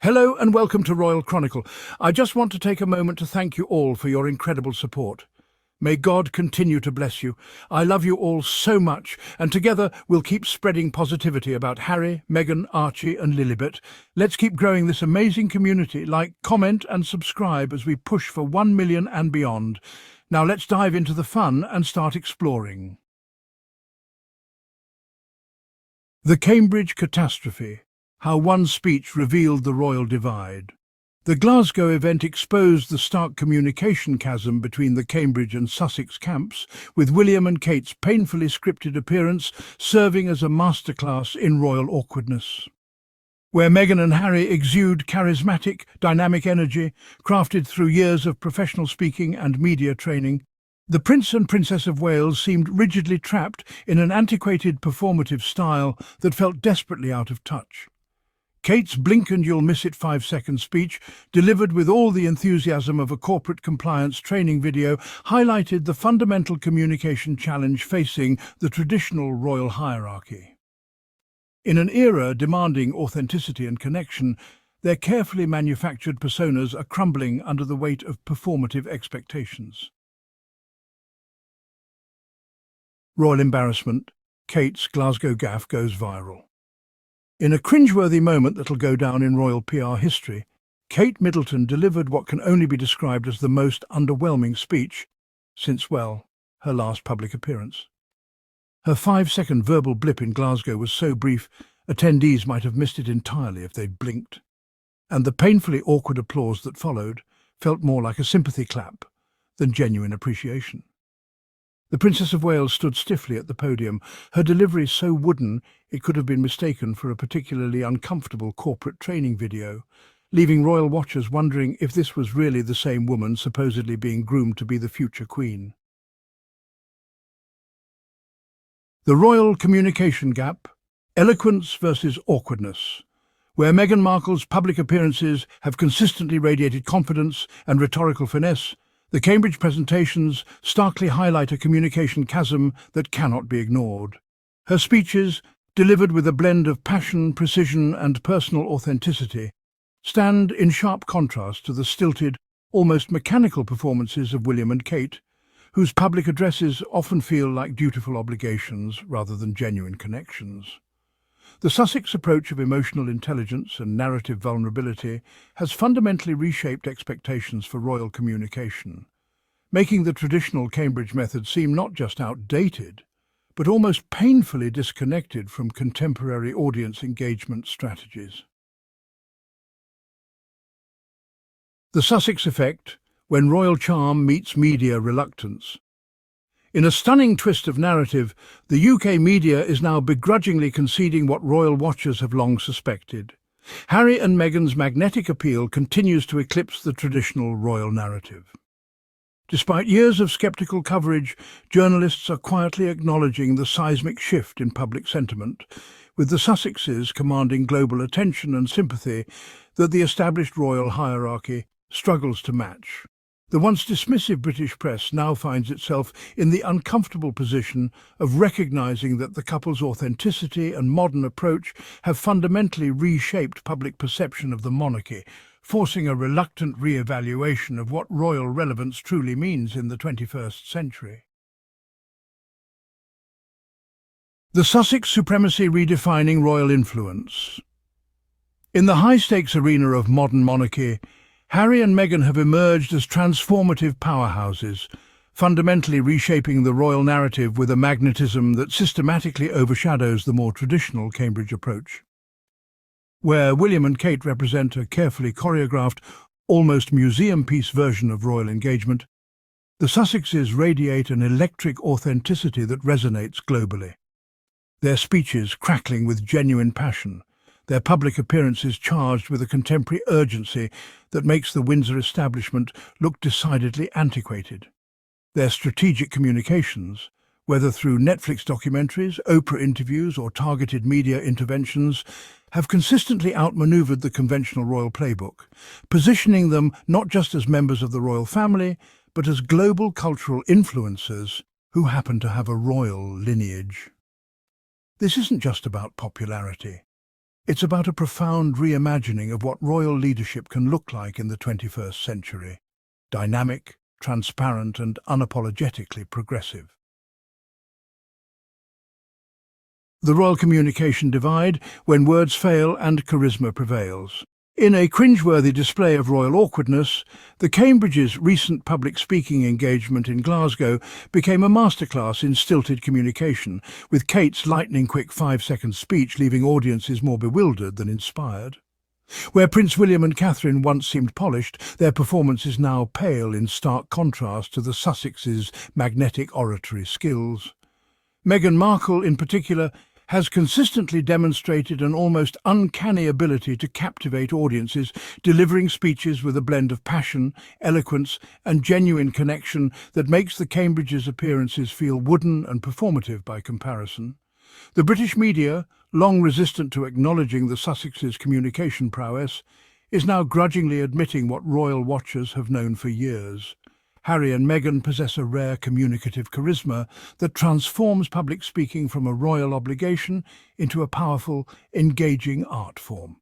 Hello and welcome to Royal Chronicle. I just want to take a moment to thank you all for your incredible support. May God continue to bless you. I love you all so much, and together we'll keep spreading positivity about Harry, Meghan, Archie and Lilibet. Let's keep growing this amazing community. Like, comment and subscribe as we push for 1 million and beyond. Now let's dive into the fun and start exploring. The Cambridge Catastrophe. How one speech revealed the royal divide. The Glasgow event exposed the stark communication chasm between the Cambridge and Sussex camps, with William and Kate's painfully scripted appearance serving as a masterclass in royal awkwardness. Where Meghan and Harry exude charismatic, dynamic energy, crafted through years of professional speaking and media training, the Prince and Princess of Wales seemed rigidly trapped in an antiquated performative style that felt desperately out of touch. Kate's blink-and-you'll-miss-it 5-second speech, delivered with all the enthusiasm of a corporate compliance training video, highlighted the fundamental communication challenge facing the traditional royal hierarchy. In an era demanding authenticity and connection, their carefully manufactured personas are crumbling under the weight of performative expectations. Royal embarrassment. Kate's Glasgow gaffe goes viral. In a cringeworthy moment that'll go down in royal PR history, Kate Middleton delivered what can only be described as the most underwhelming speech since, well, her last public appearance. Her 5-second verbal blip in Glasgow was so brief, attendees might have missed it entirely if they'd blinked. And the painfully awkward applause that followed felt more like a sympathy clap than genuine appreciation. The Princess of Wales stood stiffly at the podium, her delivery so wooden it could have been mistaken for a particularly uncomfortable corporate training video, leaving royal watchers wondering if this was really the same woman supposedly being groomed to be the future queen. The royal communication gap, eloquence versus awkwardness. Where Meghan Markle's public appearances have consistently radiated confidence and rhetorical finesse, the Cambridge presentations starkly highlight a communication chasm that cannot be ignored. Her speeches, delivered with a blend of passion, precision and personal authenticity, stand in sharp contrast to the stilted, almost mechanical performances of William and Kate, whose public addresses often feel like dutiful obligations rather than genuine connections. The Sussex approach of emotional intelligence and narrative vulnerability has fundamentally reshaped expectations for royal communication, making the traditional Cambridge method seem not just outdated, but almost painfully disconnected from contemporary audience engagement strategies. The Sussex Effect, when royal charm meets media reluctance. In a stunning twist of narrative, the UK media is now begrudgingly conceding what royal watchers have long suspected. Harry and Meghan's magnetic appeal continues to eclipse the traditional royal narrative. Despite years of sceptical coverage, journalists are quietly acknowledging the seismic shift in public sentiment, with the Sussexes commanding global attention and sympathy that the established royal hierarchy struggles to match. The once dismissive British press now finds itself in the uncomfortable position of recognising that the couple's authenticity and modern approach have fundamentally reshaped public perception of the monarchy, forcing a reluctant re-evaluation of what royal relevance truly means in the 21st century. The Sussex supremacy redefining royal influence. In the high-stakes arena of modern monarchy, Harry and Meghan have emerged as transformative powerhouses, fundamentally reshaping the royal narrative with a magnetism that systematically overshadows the more traditional Cambridge approach. Where William and Kate represent a carefully choreographed, almost museum-piece version of royal engagement, the Sussexes radiate an electric authenticity that resonates globally. Their speeches crackling with genuine passion, their public appearances charged with a contemporary urgency that makes the Windsor establishment look decidedly antiquated. Their strategic communications, whether through Netflix documentaries, Oprah interviews or targeted media interventions, have consistently outmaneuvered the conventional royal playbook, positioning them not just as members of the royal family, but as global cultural influencers who happen to have a royal lineage. This isn't just about popularity. It's about a profound reimagining of what royal leadership can look like in the 21st century. Dynamic, transparent and unapologetically progressive. The royal communication divide, when words fail and charisma prevails. In a cringeworthy display of royal awkwardness, the Cambridge's recent public speaking engagement in Glasgow became a masterclass in stilted communication, with Kate's lightning-quick 5-second speech leaving audiences more bewildered than inspired. Where Prince William and Catherine once seemed polished, their performance is now pale in stark contrast to the Sussexes' magnetic oratory skills. Meghan Markle, in particular, has consistently demonstrated an almost uncanny ability to captivate audiences, delivering speeches with a blend of passion, eloquence and genuine connection that makes the Cambridge's appearances feel wooden and performative by comparison. The British media, long resistant to acknowledging the Sussexes' communication prowess, is now grudgingly admitting what royal watchers have known for years. Harry and Meghan possess a rare communicative charisma that transforms public speaking from a royal obligation into a powerful, engaging art form.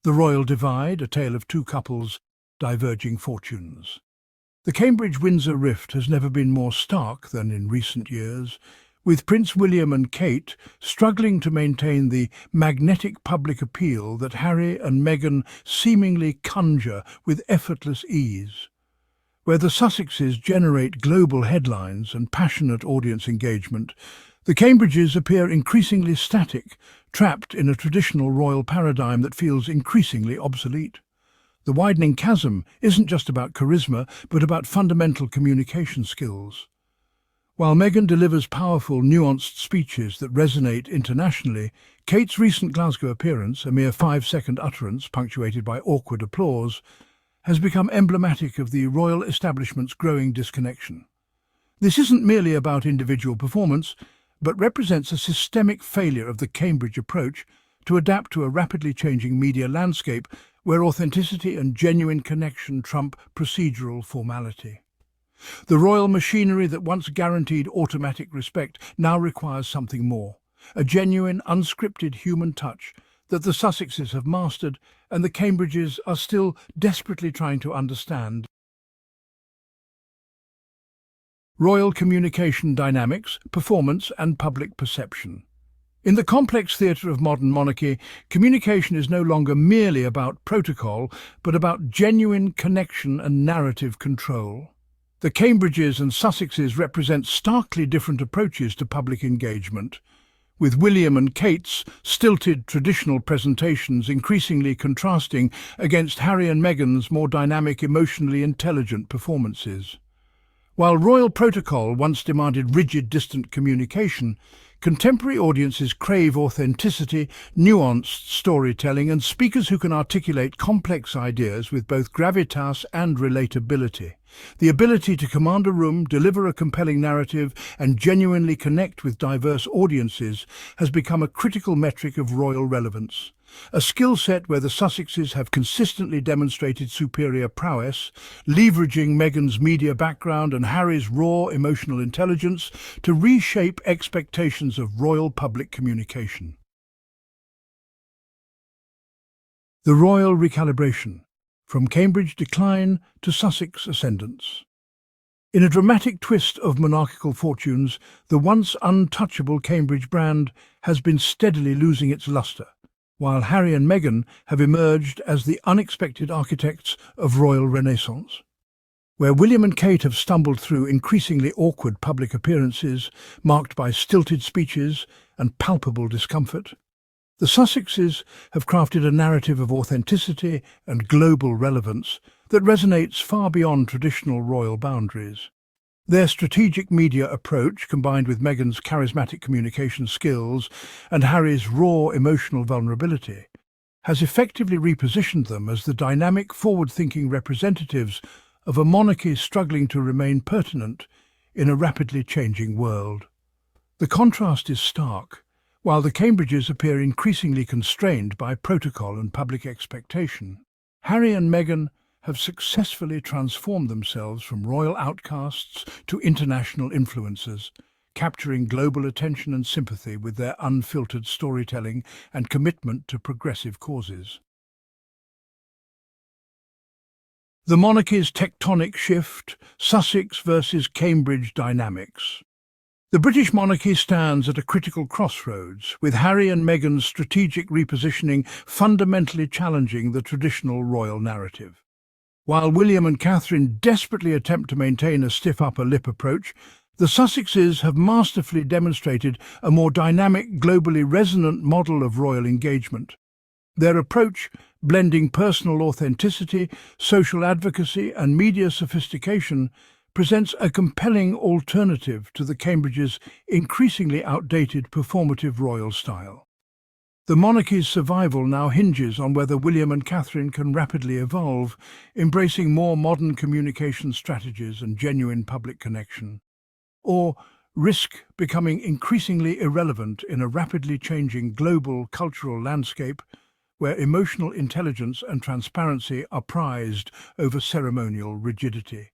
The Royal Divide, a tale of two couples' diverging fortunes. The Cambridge-Windsor rift has never been more stark than in recent years, with Prince William and Kate struggling to maintain the magnetic public appeal that Harry and Meghan seemingly conjure with effortless ease. Where the Sussexes generate global headlines and passionate audience engagement, the Cambridges appear increasingly static, trapped in a traditional royal paradigm that feels increasingly obsolete. The widening chasm isn't just about charisma, but about fundamental communication skills. While Meghan delivers powerful, nuanced speeches that resonate internationally, Kate's recent Glasgow appearance, a mere 5-second utterance punctuated by awkward applause, has become emblematic of the royal establishment's growing disconnection. This isn't merely about individual performance, but represents a systemic failure of the Cambridge approach to adapt to a rapidly changing media landscape where authenticity and genuine connection trump procedural formality. The royal machinery that once guaranteed automatic respect now requires something more, a genuine, unscripted human touch that the Sussexes have mastered and the Cambridges are still desperately trying to understand. Royal communication dynamics, performance and public perception. In the complex theatre of modern monarchy, communication is no longer merely about protocol, but about genuine connection and narrative control. The Cambridges and Sussexes represent starkly different approaches to public engagement, with William and Kate's stilted traditional presentations increasingly contrasting against Harry and Meghan's more dynamic, emotionally intelligent performances. While royal protocol once demanded rigid, distant communication, contemporary audiences crave authenticity, nuanced storytelling, and speakers who can articulate complex ideas with both gravitas and relatability. The ability to command a room, deliver a compelling narrative, and genuinely connect with diverse audiences has become a critical metric of royal relevance. A skill set where the Sussexes have consistently demonstrated superior prowess, leveraging Meghan's media background and Harry's raw emotional intelligence to reshape expectations of royal public communication. The Royal Recalibration, from Cambridge decline to Sussex ascendance. In a dramatic twist of monarchical fortunes, the once untouchable Cambridge brand has been steadily losing its lustre, while Harry and Meghan have emerged as the unexpected architects of royal renaissance. Where William and Kate have stumbled through increasingly awkward public appearances, marked by stilted speeches and palpable discomfort, the Sussexes have crafted a narrative of authenticity and global relevance that resonates far beyond traditional royal boundaries. Their strategic media approach, combined with Meghan's charismatic communication skills and Harry's raw emotional vulnerability, has effectively repositioned them as the dynamic, forward-thinking representatives of a monarchy struggling to remain pertinent in a rapidly changing world. The contrast is stark. While the Cambridges appear increasingly constrained by protocol and public expectation, Harry and Meghan have successfully transformed themselves from royal outcasts to international influencers, capturing global attention and sympathy with their unfiltered storytelling and commitment to progressive causes. The monarchy's tectonic shift, Sussex versus Cambridge dynamics. The British monarchy stands at a critical crossroads, with Harry and Meghan's strategic repositioning fundamentally challenging the traditional royal narrative. While William and Catherine desperately attempt to maintain a stiff upper lip approach, the Sussexes have masterfully demonstrated a more dynamic, globally resonant model of royal engagement. Their approach, blending personal authenticity, social advocacy and media sophistication, presents a compelling alternative to the Cambridge's increasingly outdated performative royal style. The monarchy's survival now hinges on whether William and Catherine can rapidly evolve, embracing more modern communication strategies and genuine public connection, or risk becoming increasingly irrelevant in a rapidly changing global cultural landscape where emotional intelligence and transparency are prized over ceremonial rigidity.